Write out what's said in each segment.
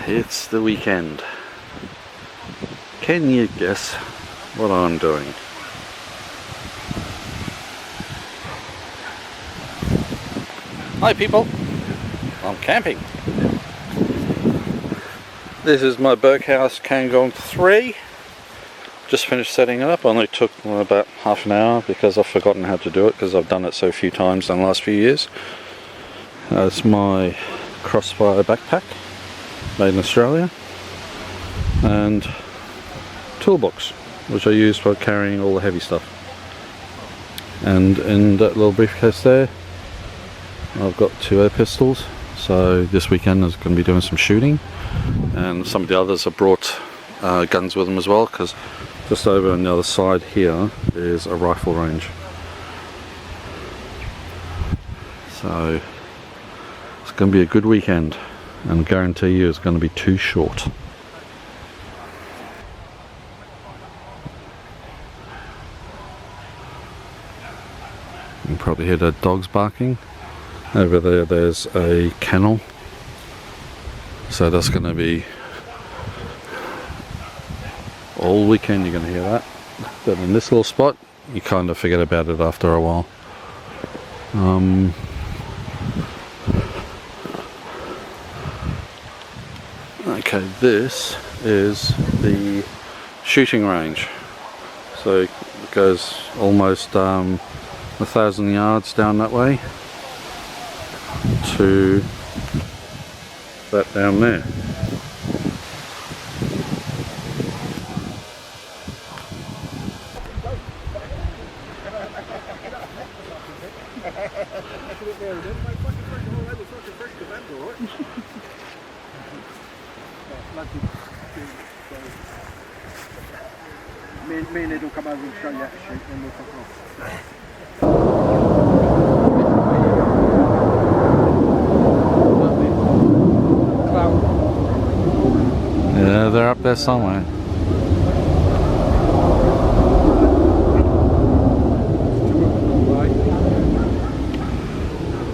It's the weekend. Can you guess what I'm doing? Hi people, I'm camping. This is my Berghaus Cairngorm 3. Just finished setting it up. Only took about half an hour because I've forgotten how to do it because I've done it so few times in the last few years. It's my Crossfire backpack, made in Australia, and toolbox, which I use for carrying all the heavy stuff. And in that little briefcase there, I've got 2 air pistols. So this weekend is going to be doing some shooting, and some of the others have brought guns with them as well, because just over on the other side here is a rifle range. So it's going to be a good weekend, and I guarantee you it's going to be too short. You can probably hear the dogs barking. Over there, there's a kennel, so that's going to be all weekend. You're going to hear that. But in this little spot, you kind of forget about it after a while. Okay, this is the shooting range. So it goes almost 1,000 yards down that way to that down there. Me and Ed will come over and show you how to shoot, and we'll fuck off. Yeah, they're up there somewhere.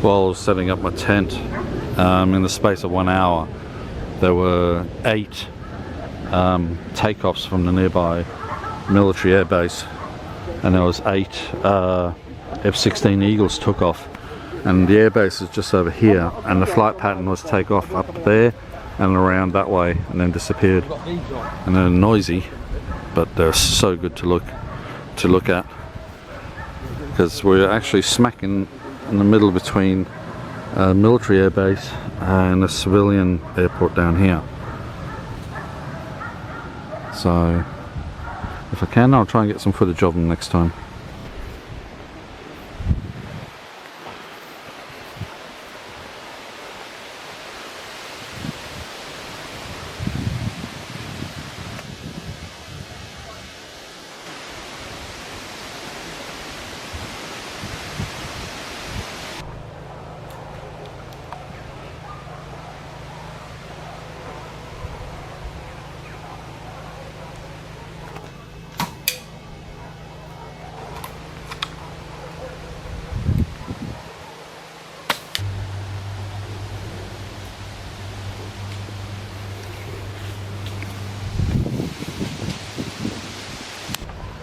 While I was setting up my tent, in the space of 1 hour, there were 8 takeoffs from the nearby military airbase, and there was 8 F-16 Eagles took off, and the airbase is just over here, and the flight pattern was take off up there and around that way and then disappeared. And they're noisy, but they're so good to look at, because we're actually smack in the middle between a military airbase and a civilian airport down here. So if I can, I'll try and get some footage of them next time.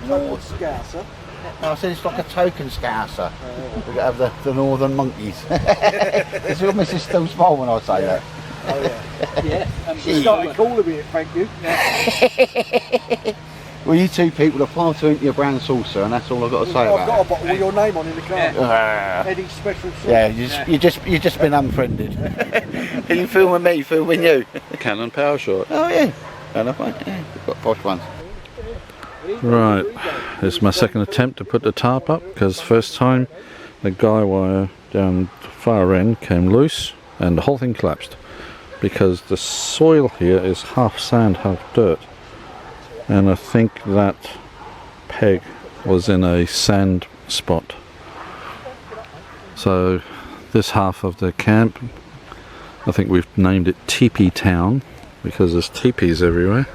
North Scouser. No, I said it's like a token Scouser. We've got to have the northern monkeys. Is your missus still small when I say that? Oh yeah. She started calling me it, thank you. Well, you two people are far too into your brown saucer, and that's all I've got to say I've about got it. a bottle with your name on in the car. Eddie's special sauce. Yeah, you've just been unfriended. Are you filming me? Filming you? Canon power shot. Oh yeah. Fair enough, mate. Yeah, we've got posh ones. Right, it's my second attempt to put the tarp up, because first time the guy wire down the far end came loose and the whole thing collapsed, because the soil here is half sand, half dirt, and I think that peg was in a sand spot. So this half of the camp, I think we've named it Teepee Town, because there's teepees everywhere.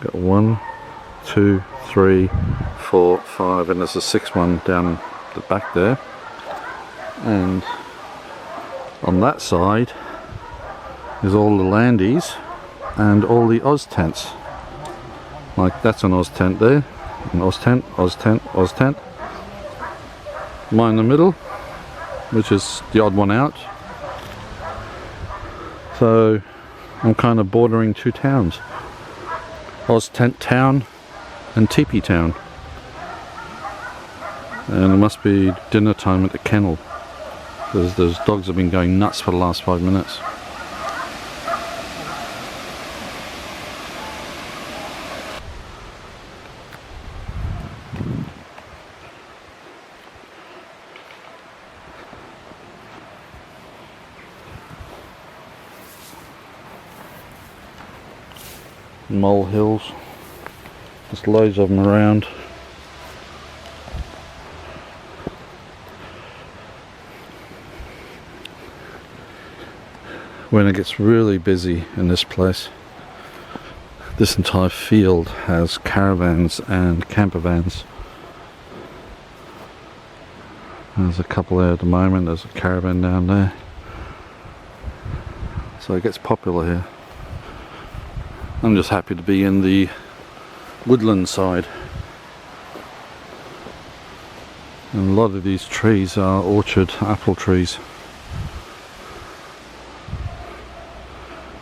Got 1, 2, 3, 4, 5, and there's a 6th one down the back there. And on that side is all the landies and all the Oz tents. Like that's an Oz tent there, an Oz tent, Oz tent, Oz tent. Mine in the middle, which is the odd one out. So I'm kind of bordering two towns, Oz tent town and teepee town. And it must be dinner time at the kennel, because those dogs have been going nuts for the last 5 minutes. Molehills, there's loads of them around. When it gets really busy in this place, this entire field has caravans and camper vans. There's a couple there at the moment, there's a caravan down there. So it gets popular here. I'm just happy to be in the woodland side. And a lot of these trees are orchard apple trees.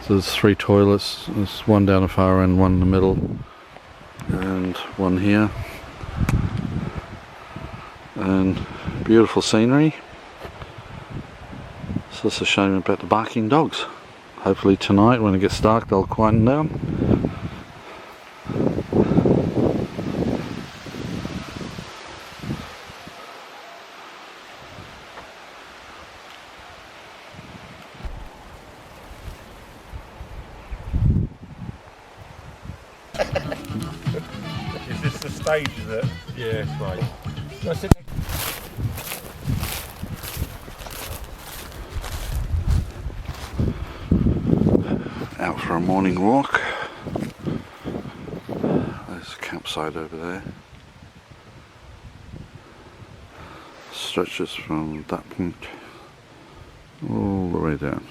So there's 3 toilets, there's one down the far end, one in the middle, and one here. And beautiful scenery. So it's a shame about the barking dogs. Hopefully tonight when it gets dark they'll quieten down. Is this the stage, is it? Yes, right. Out for a morning walk. There's a campsite over there. Stretches from that point all the way down.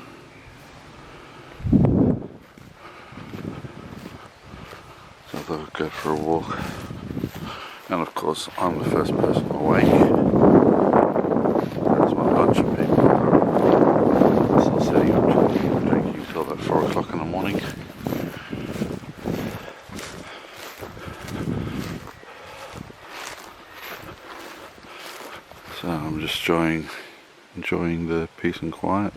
So they'll go for a walk. And of course I'm the first person awake. There's one bunch of people. Still sitting up talking and drinking until about 4 o'clock in the morning. So I'm just enjoying the peace and quiet.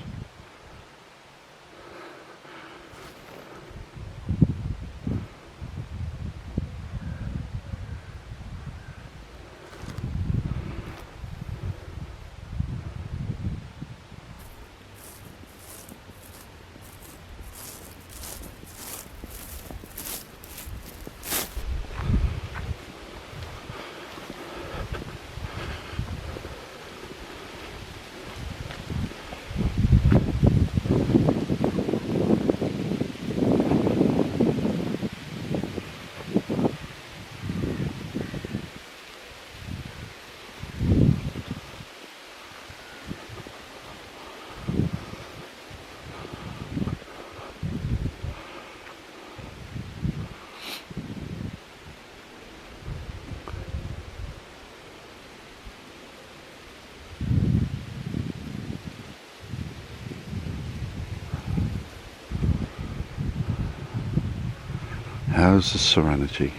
How's the serenity?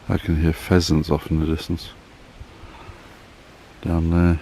I can hear pheasants off in the distance. Down there.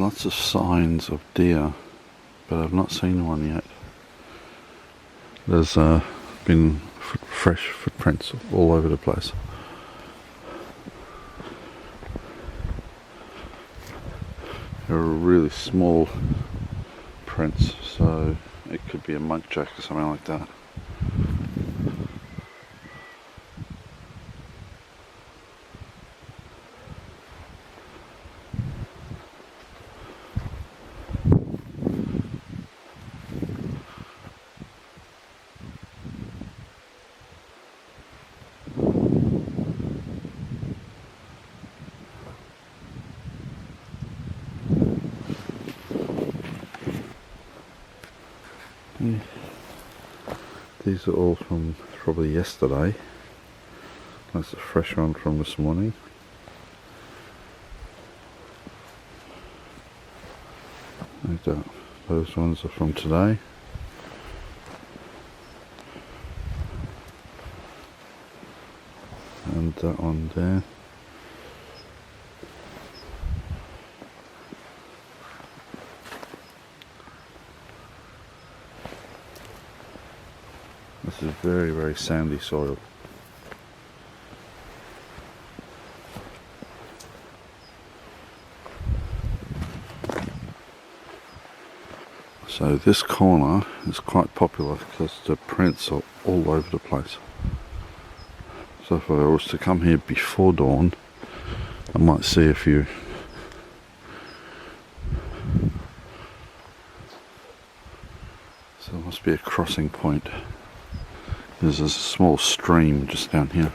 lots of signs of deer, but I've not seen one yet. There's been fresh footprints all over the place. They're really small prints, so it could be a muntjac or something like that. These are all from probably yesterday. That's a fresh one from this morning. And, those ones are from today. And that one there. This is very, very sandy soil. So this corner is quite popular because the prints are all over the place. So if I was to come here before dawn, I might see a few. So there must be a crossing point. There's a small stream just down here.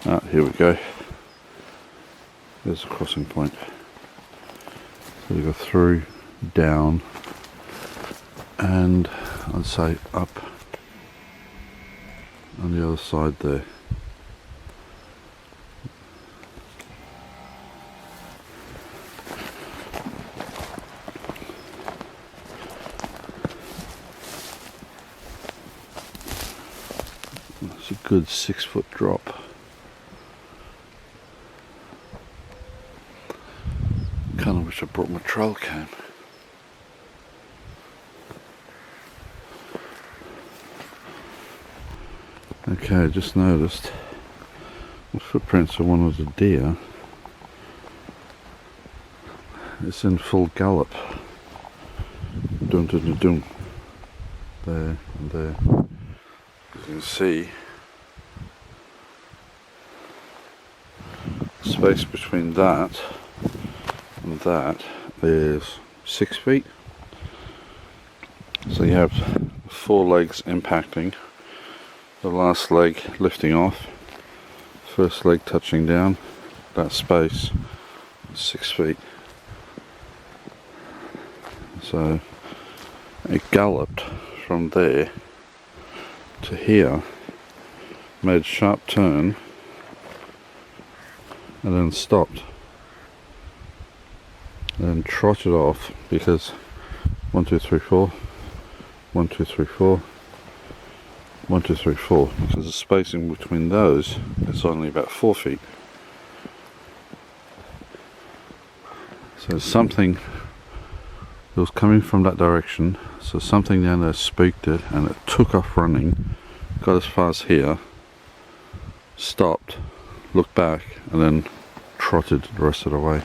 Ah, here we go. There's a crossing point. So we go through, down, and I'd say up on the other side there. It's a good 6-foot drop. Kinda wish I brought my trail cam. Okay, I just noticed the footprints of one of the deer. It's in full gallop. Dun dun dun dun. There and there. You can see the space between that and that is 6 feet. So you have 4 legs impacting, the last leg lifting off, first leg touching down, that space is 6 feet. So it galloped from there to here, made a sharp turn, and then stopped. And trotted off because 1, 2, 3, 4, 1, 2, 3, 4, 1, 2, 3, 4, because the spacing between those is only about 4 feet. So something that was coming from that direction, so something down there spooked it and it took off running, got as far as here, stopped, looked back, and then trotted the rest of the way.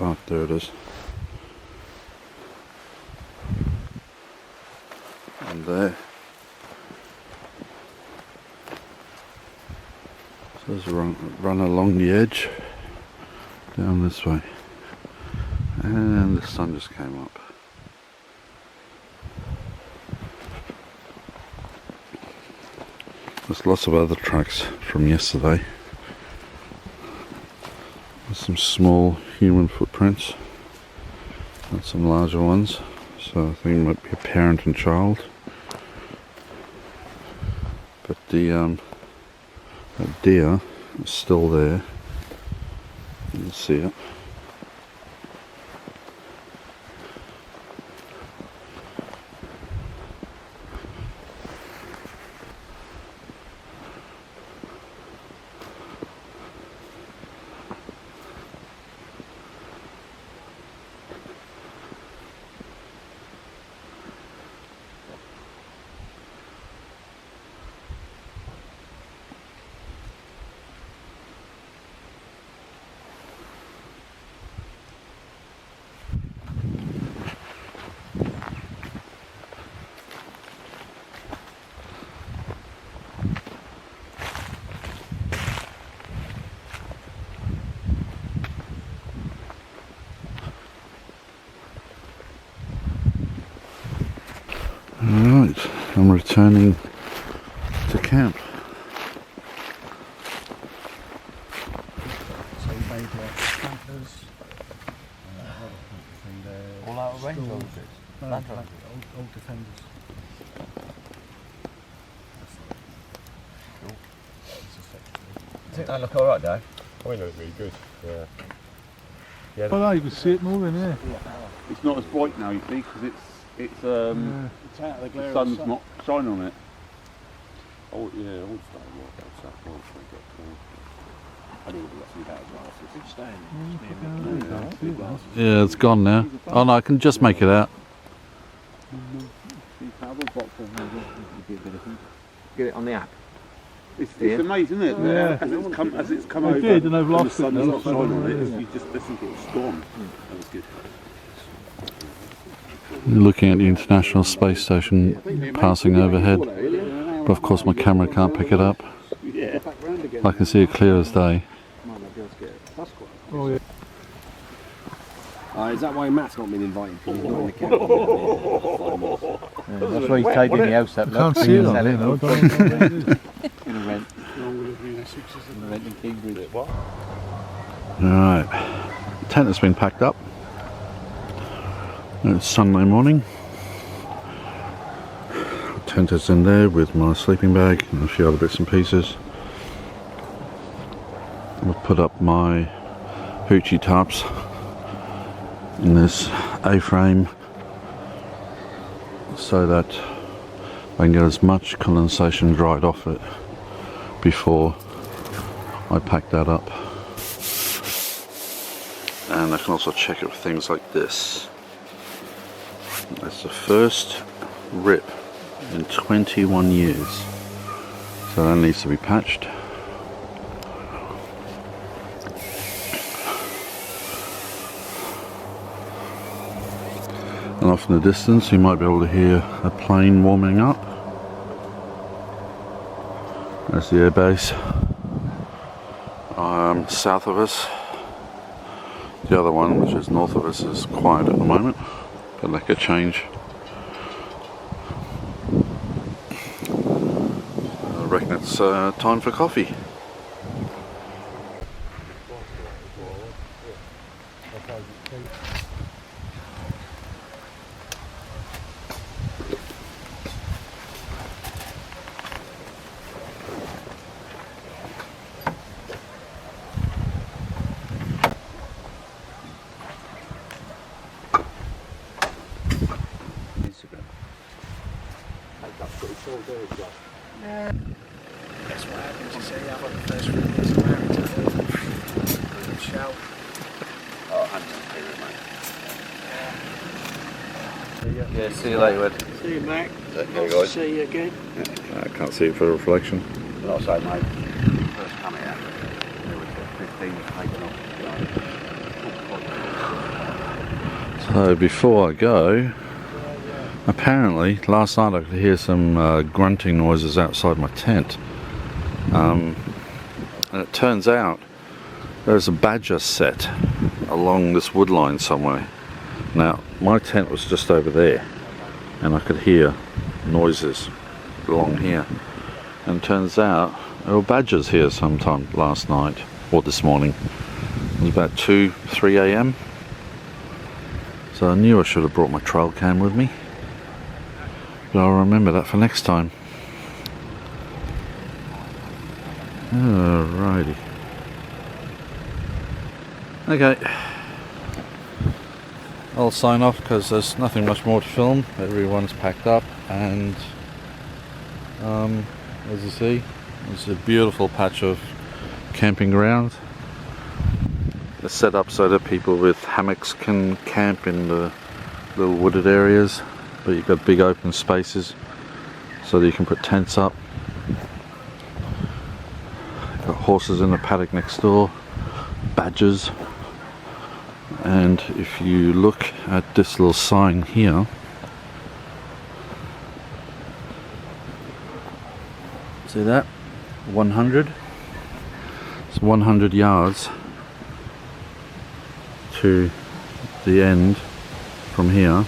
Oh, there it is. And there. So let's run along the edge, down this way. And the sun just came up. There's lots of other tracks from yesterday. There's some small human footprints and some larger ones, so I think it might be a parent and child. But the that deer is still there. You can see it. Alright, I'm returning to camp. So you made campers. All out of range, or is it? Old defenders. I think they look alright, Dave. I think it looks really good. Yeah. Well, no, you can see it moving, yeah. It's not as bright now, you see, because it's It's out of the glare the of the sun's sun. not shining on it. Oh, yeah, all stuff. What's that? I need to get some better glasses. It's staying. Yeah, it's gone now. Oh no, I can just make it out. Get it on the app. It's amazing, isn't it? Yeah. As it's come I over, did, and I've the lost it sun's now, not so shining on I it. don't know. You just think it's gone. That was good. Looking at the International Space Station passing overhead. But of course my camera can't pick it up. Yeah. I can see it clear as day. Oh, yeah. Is that why Matt's not been invited? He's not in the camp. That's why he's tidying the house up. I can't see it on there, though. I don't know what it is. In a rent. In a rent in Cambridge. Alright, tent has been packed up. It's Sunday morning. Tent is in there with my sleeping bag and a few other bits and pieces. I've put up my hoochie tarps in this A-frame so that I can get as much condensation dried off it before I pack that up. And I can also check it for things like this. That's the first rip in 21 years, so that needs to be patched. And off in the distance you might be able to hear a plane warming up. There's the airbase south of us. The other one, which is north of us, is quiet at the moment, but that could change. I reckon it's time for coffee. That's what happens, you see. I've got the first few years of marriage to the show. Yeah, see you later, Ed. See you, Mac. Okay, Nice to guys. see you again. I can't see it for reflection. Like I say, mate, first coming out, there was 15 taken off. So before I go, apparently last night I could hear some grunting noises outside my tent. And it turns out there's a badger set along this wood line somewhere. Now my tent was just over there and I could hear noises along here, and it turns out there were badgers here sometime last night or this morning. It was about 2-3 a.m. so I knew I should have brought my trail cam with me, but I'll remember that for next time. Alrighty. Okay. I'll sign off because there's nothing much more to film. Everyone's packed up, and as you see, it's a beautiful patch of camping ground. It's set up so that people with hammocks can camp in the little wooded areas, but you've got big open spaces so that you can put tents up. Got horses in the paddock next door, badgers, and if you look at this little sign here, see that? 100. It's 100 yards to the end from here,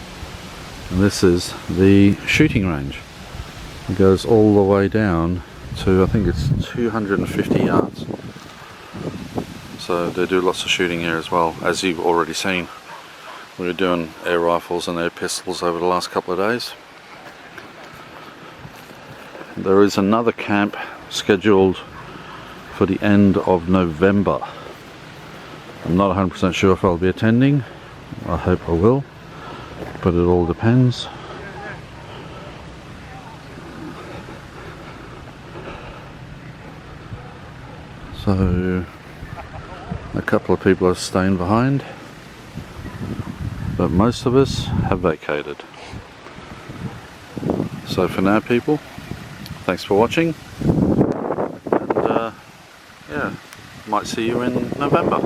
and this is the shooting range. It goes all the way down to, I think it's 250 yards. So they do lots of shooting here as well, as you've already seen. We were doing air rifles and air pistols over the last couple of days. There is another camp scheduled for the end of November. I'm not 100% sure if I'll be attending. I hope I will, but it all depends. So a couple of people are staying behind, but most of us have vacated. So for now, people, thanks for watching, and yeah, might see you in November.